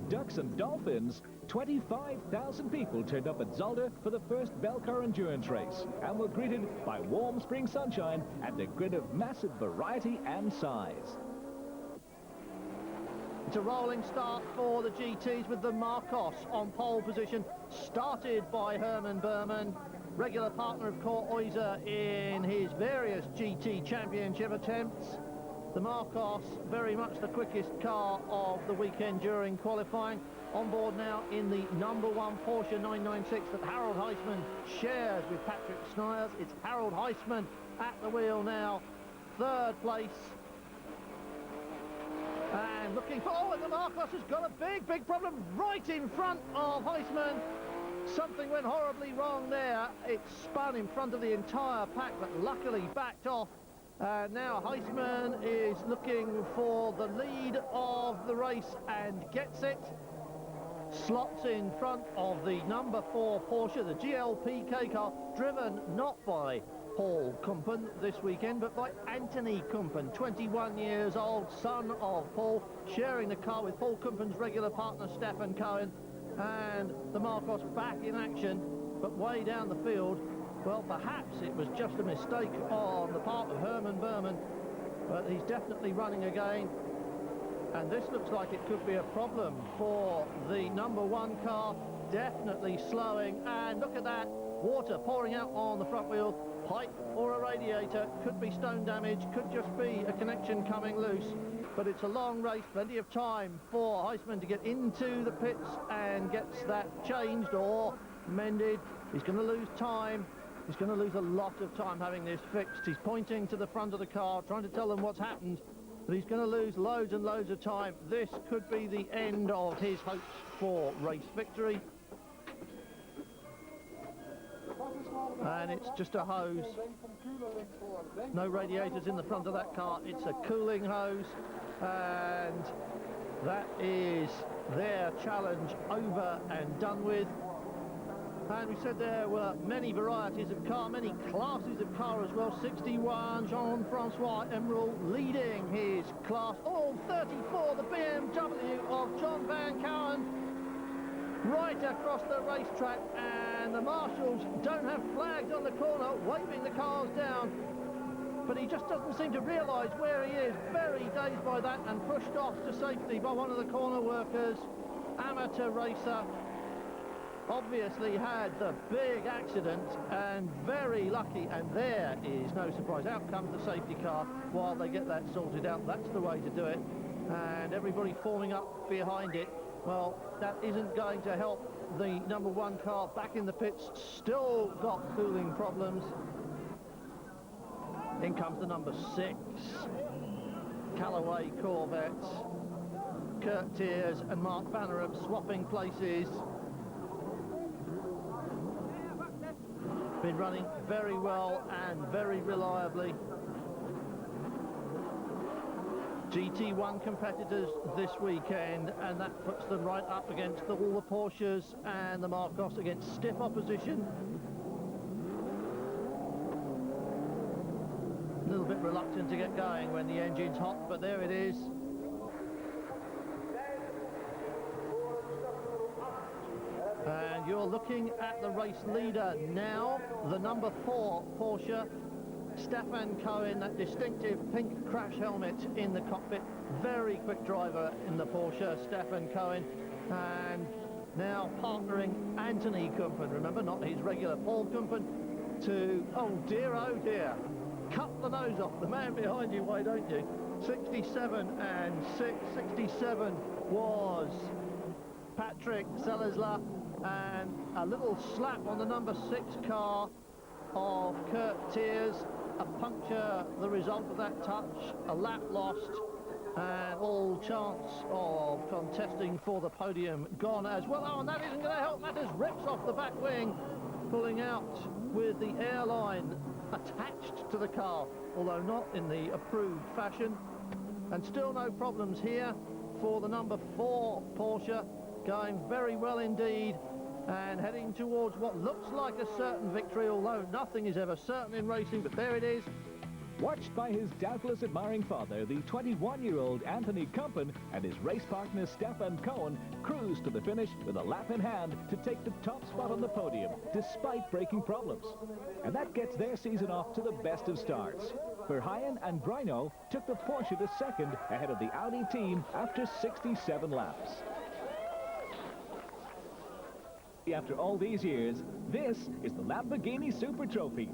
ducks and dolphins, 25,000 people turned up at Zolder for the first Belcar endurance race and were greeted by warm spring sunshine and a grid of massive variety and size. It's a rolling start for the GTs with the Marcos on pole position, started by Herman Berman, regular partner of Kurt Oyser in his various GT championship attempts. The Marcos, very much the quickest car of the weekend during qualifying. On board now in the number 1 Porsche 996 that Harold Heisman shares with Patrick Sniers. It's Harold Heisman at the wheel now, third place. And looking for, and the Marcos has got a big problem right in front of Heisman. Something went horribly wrong there. It spun in front of the entire pack, but luckily backed off. Now Heisman is looking for the lead of the race and gets it. Slots in front of the number 4 Porsche, the GLPK car, driven not by Paul Kumpen this weekend, but by Anthony Kumpen, 21 years old, son of Paul, sharing the car with Paul Kumpen's regular partner Stefan Cohen. And the Marcos back in action, but way down the field. Well, perhaps it was just a mistake on the part of Herman Berman, but he's definitely running again. And this looks like it could be a problem for the number 1 car, definitely slowing. And look at that, water pouring out on the front wheel, pipe or a radiator, could be stone damage, could just be a connection coming loose. But it's a long race, plenty of time for Heisman to get into the pits and gets that changed or mended. He's going to lose time. He's going to lose a lot of time having this fixed. He's pointing to the front of the car, trying to tell them what's happened, but he's going to lose loads and loads of time. This could be the end of his hopes for race victory. And it's just a hose. No radiators in the front of that car. It's a cooling hose. And that is their challenge over and done with. And we said there were many varieties of car, many classes of car as well. 61, Jean-Francois Emerald leading his class. Oh, 34, the BMW of John Van Cowen, right across the racetrack. And the marshals don't have flags on the corner, waving the cars down. But he just doesn't seem to realise where he is. Very dazed by that and pushed off to safety by one of the corner workers. Amateur racer. Obviously had the big accident and very lucky, and there is no surprise. Out comes the safety car while they get that sorted out. That's the way to do it. And everybody forming up behind it. Well, that isn't going to help the number 1 car back in the pits. Still got cooling problems. In comes the number 6 Callaway Corvette. Kurt Tiers and Mark Vannerup swapping places. Been running very well and very reliably. GT1 competitors this weekend, and that puts them right up against all the Porsches and the Marcos, against stiff opposition. A little bit reluctant to get going when the engine's hot, but there it is. And you're looking at the race leader now, the number 4 Porsche, Stefan Cohen, that distinctive pink crash helmet in the cockpit. Very quick driver in the Porsche, Stefan Cohen. And now partnering Anthony Kumpen, remember, not his regular Paul Kumpen, to, oh dear, cut the nose off the man behind you, why don't you? 67 and 6, 67 was Patrick Selesla, and a little slap on the number 6 car of Kurt Tiers, a puncture, the result of that touch, a lap lost, and all chance of contesting for the podium gone as well. Oh, and that isn't going to help matters, rips off the back wing, pulling out with the airline attached to the car, although not in the approved fashion. And still no problems here for the number 4 Porsche, going very well indeed and heading towards what looks like a certain victory, although nothing is ever certain in racing. But there it is, Watched by his doubtless admiring father, the 21-year-old Anthony Kumpen and his race partner Stefan Cohen cruised to the finish with a lap in hand to take the top spot on the podium, despite braking problems. And that gets their season off to the best of starts. Verheyen and Brino took the Porsche to second ahead of the Audi team after 67 laps. After all these years, this is the Lamborghini Super Trophy.